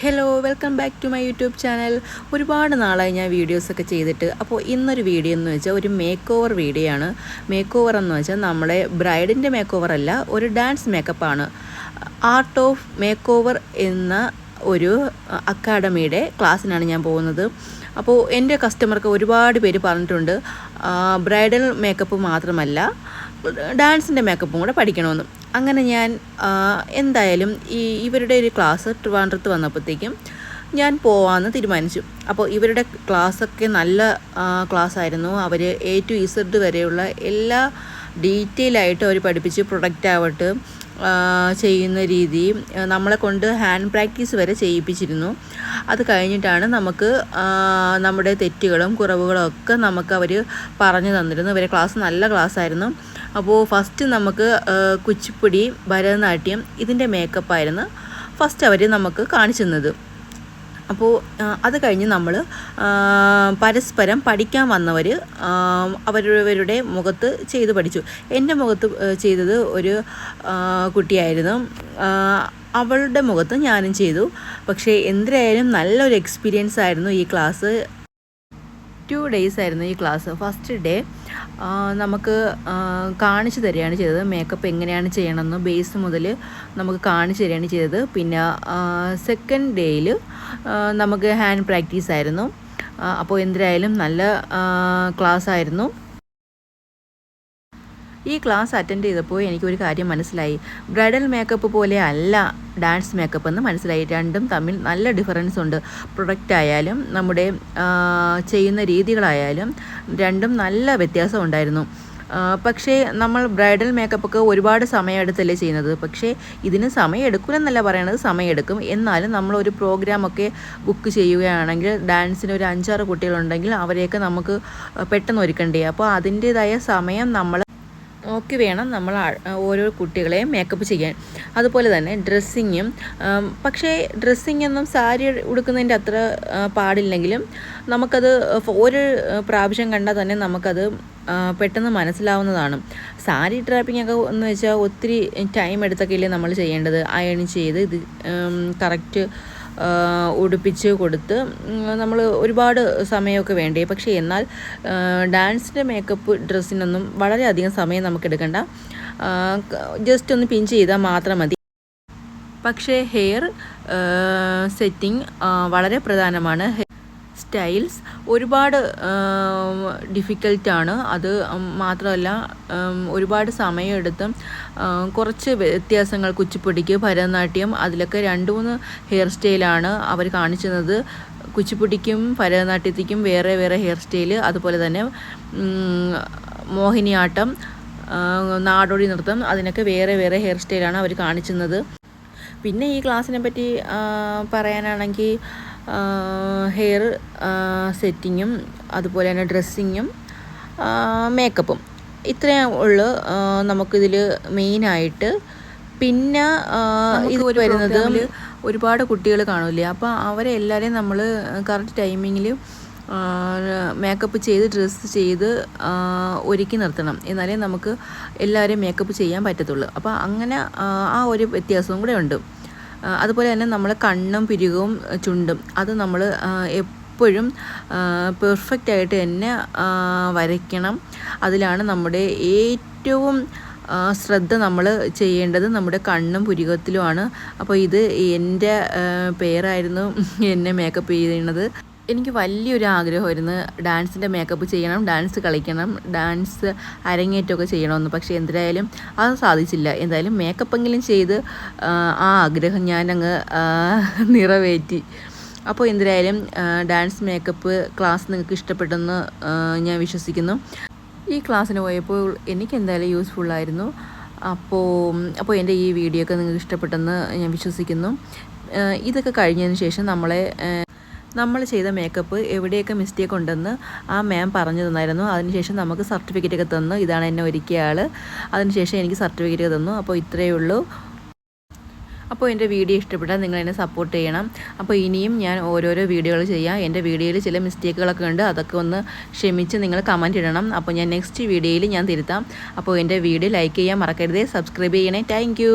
Hello, welcome back to my YouTube channel. ഒരുപാട് നാളായി ഞാൻ വീഡിയോസൊക്കെ ചെയ്തിട്ട്. അപ്പോൾ ഇന്നൊരു വീഡിയോ എന്ന് വെച്ചാൽ ഒരു മേക്ക് ഓവർ വീഡിയോ ആണ്. മേക്ക് ഓവർ എന്ന് വെച്ചാൽ നമ്മളെ ബ്രൈഡിൻ്റെ മേക്ക് ഓവർ അല്ല, ഒരു ഡാൻസ് മേക്കപ്പാണ്. ആർട്ട് ഓഫ് മേക്ക് ഓവർ എന്ന ഒരു അക്കാഡമിയുടെ ക്ലാസ്സിനാണ് ഞാൻ പോകുന്നത്. അപ്പോൾ എൻ്റെ കസ്റ്റമർക്ക് ഒരുപാട് പേര് പറഞ്ഞിട്ടുണ്ട് ബ്രൈഡൽ മേക്കപ്പ് മാത്രമല്ല ഡാൻസിൻ്റെ മേക്കപ്പും കൂടെ പഠിക്കണമെന്ന്. അങ്ങനെ ഞാൻ എന്തായാലും ഇവരുടെ ഒരു ക്ലാസ് ട്രിവാൻഡ്രത്ത് വന്നപ്പോഴത്തേക്കും ഞാൻ പോവാമെന്ന് തീരുമാനിച്ചു. അപ്പോൾ ഇവരുടെ ക്ലാസ്സൊക്കെ നല്ല ക്ലാസ്സായിരുന്നു. അവർ A to Z വരെയുള്ള എല്ലാ ഡീറ്റെയിലായിട്ട് അവർ പഠിപ്പിച്ച് പ്രൊഡക്റ്റ് ആവട്ടെ ചെയ്യുന്ന രീതി നമ്മളെ കൊണ്ട് ഹാൻഡ് പ്രാക്ടീസ് വരെ ചെയ്യിപ്പിച്ചിരുന്നു. അത് കഴിഞ്ഞിട്ടാണ് നമുക്ക് നമ്മുടെ തെറ്റുകളും കുറവുകളും ഒക്കെ നമുക്ക് അവർ പറഞ്ഞു തന്നിരുന്നു. ഇവരെ ക്ലാസ് നല്ല ക്ലാസ്സായിരുന്നു. അപ്പോൾ ഫസ്റ്റ് നമുക്ക് കുച്ചിപ്പുടി, ഭരതനാട്യം ഇതിൻ്റെ മേക്കപ്പായിരുന്നു ഫസ്റ്റ് അവർ നമുക്ക് കാണിച്ചു തന്നത്. അപ്പോൾ അത് കഴിഞ്ഞ് നമ്മൾ പരസ്പരം പഠിക്കാൻ വന്നവർ അവരവരുടെ മുഖത്ത് ചെയ്ത് പഠിച്ചു. എൻ്റെ മുഖത്ത് ചെയ്തത് ഒരു കുട്ടിയായിരുന്നു, അവളുടെ മുഖത്ത് ഞാനും ചെയ്തു. പക്ഷേ എന്തായാലും നല്ലൊരു എക്സ്പീരിയൻസ് ആയിരുന്നു ഈ ക്ലാസ്. 2 days ആയിരുന്നു ഈ ക്ലാസ്. ഫസ്റ്റ് ഡേ നമുക്ക് കാണിച്ചു തരികയാണ് ചെയ്തത്, മേക്കപ്പ് എങ്ങനെയാണ് ചെയ്യണമെന്ന് ബേസ് മുതൽ നമുക്ക് കാണിച്ചു തരികയാണ് ചെയ്തത്. പിന്നെ സെക്കൻഡ് ഡേയിൽ നമുക്ക് ഹാൻഡ് പ്രാക്ടീസ് ആയിരുന്നു. അപ്പോൾ എന്തായാലും നല്ല ക്ലാസ് ആയിരുന്നു. ഈ ക്ലാസ് അറ്റൻഡ് ചെയ്തപ്പോൾ എനിക്കൊരു കാര്യം മനസ്സിലായി. ബ്രൈഡൽ മേക്കപ്പ് പോലെ അല്ല ഡാൻസ് മേക്കപ്പ് എന്ന് മനസ്സിലായി. രണ്ടും തമ്മിൽ നല്ല ഡിഫറൻസ് ഉണ്ട്. പ്രൊഡക്റ്റ് ആയാലും നമ്മുടെ ചെയ്യുന്ന രീതികളായാലും രണ്ടും നല്ല വ്യത്യാസം ഉണ്ടായിരുന്നു. പക്ഷേ നമ്മൾ ബ്രൈഡൽ മേക്കപ്പൊക്കെ ഒരുപാട് സമയമെടുത്തല്ലേ ചെയ്യുന്നത്. പക്ഷേ ഇതിന് സമയം എടുക്കില്ലെന്നല്ല പറയണത്, സമയമെടുക്കും. എന്നാലും നമ്മളൊരു പ്രോഗ്രാമൊക്കെ ബുക്ക് ചെയ്യുകയാണെങ്കിൽ ഡാൻസിന് ഒരു 5-6 കുട്ടികളുണ്ടെങ്കിൽ അവരെയൊക്കെ നമുക്ക് പെട്ടെന്ന് ഒരുക്കണ്ടേ. അപ്പോൾ അതിൻ്റേതായ സമയം നമ്മൾ നോക്കി വേണം നമ്മൾ ഓരോ കുട്ടികളെയും മേക്കപ്പ് ചെയ്യാൻ. അതുപോലെ തന്നെ ഡ്രസ്സിങ്ങും, പക്ഷേ ഡ്രസ്സിങ്ങൊന്നും സാരി ഉടുക്കുന്നതിൻ്റെ അത്ര പാടില്ലെങ്കിലും നമുക്കത് ഒരു പ്രാവശ്യം കണ്ടാൽ തന്നെ നമുക്കത് പെട്ടെന്ന് മനസ്സിലാവുന്നതാണ്. സാരി ഡ്രാപ്പിംഗ് ഒക്കെ എന്ന് വെച്ചാൽ ഒത്തിരി ടൈം എടുത്തൊക്കെയല്ലേ നമ്മൾ ചെയ്യേണ്ടത്. അയൺ ചെയ്ത് ഇത് കറക്റ്റ് ഉടുപ്പിച്ച് കൊടുത്ത് നമ്മൾ ഒരുപാട് സമയമൊക്കെ വേണ്ടേ. പക്ഷേ എന്നാൽ ഡാൻസിൻ്റെ മേക്കപ്പ് ഡ്രസ്സിനൊന്നും വളരെയധികം സമയം നമുക്ക് എടുക്കണ്ട, ജസ്റ്റ് ഒന്ന് പിൻ ചെയ്താൽ മാത്രം മതി. പക്ഷേ ഹെയർ സെറ്റിംഗ് വളരെ പ്രധാനമാണ്. സ്റ്റൈൽസ് ഒരുപാട് ഡിഫിക്കൽട്ടാണ്. അത് മാത്രമല്ല ഒരുപാട് സമയമെടുത്തും കുറച്ച് വ്യത്യാസങ്ങൾ കുച്ചിപ്പുടിക്ക്, ഭരതനാട്യം അതിലൊക്കെ 2-3 ഹെയർ സ്റ്റൈലാണ് അവർ കാണിച്ചിരുന്നത്. കുച്ചിപ്പുടിക്കും ഭരതനാട്യത്തിക്കും വേറെ വേറെ ഹെയർ സ്റ്റൈൽ, അതുപോലെ തന്നെ മോഹിനിയാട്ടം, നാടോടി നൃത്തം അതിനൊക്കെ വേറെ വേറെ ഹെയർ സ്റ്റൈലാണ് അവർ കാണിച്ചിരുന്നത്. പിന്നെ ഈ ക്ലാസ്സിനെ പറ്റി പറയാനാണെങ്കിൽ ഹെയർ സെറ്റിങ്ങും അതുപോലെ തന്നെ ഡ്രസ്സിങ്ങും മേക്കപ്പും ഇത്രയും ഉള്ളു നമുക്കിതിൽ മെയിനായിട്ട്. പിന്നെ ഇത് വരുന്നത് ഒരുപാട് കുട്ടികൾ കാണില്ലേ, അപ്പോൾ അവരെ എല്ലാവരെയും നമ്മൾ കറക്റ്റ് ടൈമിങ്ങിൽ മേക്കപ്പ് ചെയ്ത് ഡ്രസ്സ് ചെയ്ത് ഒരുക്കി നിർത്തണം, എന്നാലേ നമുക്ക് എല്ലാവരെയും മേക്കപ്പ് ചെയ്യാൻ പറ്റത്തുള്ളൂ. അപ്പോൾ അങ്ങനെ ആ ഒരു വ്യത്യാസവും കൂടെ ഉണ്ട്. അതുപോലെ തന്നെ നമ്മൾ കണ്ണും പിരികവും ചുണ്ടും അത് നമ്മൾ എപ്പോഴും പെർഫെക്റ്റായിട്ട് തന്നെ വരയ്ക്കണം. അതിലാണ് നമ്മുടെ ഏറ്റവും ശ്രദ്ധ നമ്മൾ ചെയ്യേണ്ടത് നമ്മുടെ കണ്ണും പുരികത്തിലുമാണ്. അപ്പോൾ ഇത് എൻ്റെ പേരായിരുന്നു എന്നെ മേക്കപ്പ് ചെയ്യുന്നത്. എനിക്ക് വലിയൊരു ആഗ്രഹമായിരുന്നു ഡാൻസിൻ്റെ മേക്കപ്പ് ചെയ്യണം, ഡാൻസ് കളിക്കണം, ഡാൻസ് അരങ്ങേറ്റമൊക്കെ ചെയ്യണമെന്ന്. പക്ഷേ എന്തായാലും അത് സാധിച്ചില്ല. എന്തായാലും മേക്കപ്പെങ്കിലും ചെയ്ത് ആ ആഗ്രഹം ഞാനങ്ങ് നിറവേറ്റി. അപ്പോൾ എന്തായാലും ഡാൻസ് മേക്കപ്പ് ക്ലാസ് നിങ്ങൾക്ക് ഇഷ്ടപ്പെട്ടെന്ന് ഞാൻ വിശ്വസിക്കുന്നു. ഈ ക്ലാസ്സിന് പോയപ്പോൾ എനിക്ക് എന്തായാലും യൂസ്ഫുള്ളായിരുന്നു. അപ്പോൾ എൻ്റെ ഈ വീഡിയോ ഒക്കെ നിങ്ങൾക്ക് ഇഷ്ടപ്പെട്ടെന്ന് ഞാൻ വിശ്വസിക്കുന്നു. ഇതൊക്കെ കഴിഞ്ഞതിന് ശേഷം നമ്മൾ ചെയ്ത മേക്കപ്പ് എവിടെയൊക്കെ മിസ്റ്റേക്ക് ഉണ്ടെന്ന് ആ മാം പറഞ്ഞു തന്നായിരുന്നു. അതിനുശേഷം നമുക്ക് സർട്ടിഫിക്കറ്റൊക്കെ തന്നു. ഇതാണ് എന്നെ ഒരുക്കിയ ആൾ. അതിനുശേഷം എനിക്ക് സർട്ടിഫിക്കറ്റ് തന്നു. അപ്പോൾ ഇത്രയേ ഉള്ളൂ. അപ്പോൾ എൻ്റെ വീഡിയോ ഇഷ്ടപ്പെട്ടാൽ നിങ്ങൾ എന്നെ സപ്പോർട്ട് ചെയ്യണം. അപ്പോൾ ഇനിയും ഞാൻ ഓരോരോ വീഡിയോകൾ ചെയ്യാം. എൻ്റെ വീഡിയോയിൽ ചില മിസ്റ്റേക്കുകളൊക്കെ ഉണ്ട്, അതൊക്കെ ഒന്ന് ക്ഷമിച്ച് നിങ്ങൾ കമൻറ്റ് ഇടണം. അപ്പോൾ ഞാൻ നെക്സ്റ്റ് വീഡിയോയിൽ ഞാൻ തിരുത്താം. അപ്പോൾ എൻ്റെ വീഡിയോ ലൈക്ക് ചെയ്യാൻ മറക്കരുതേ, സബ്സ്ക്രൈബ് ചെയ്യണേ. താങ്ക്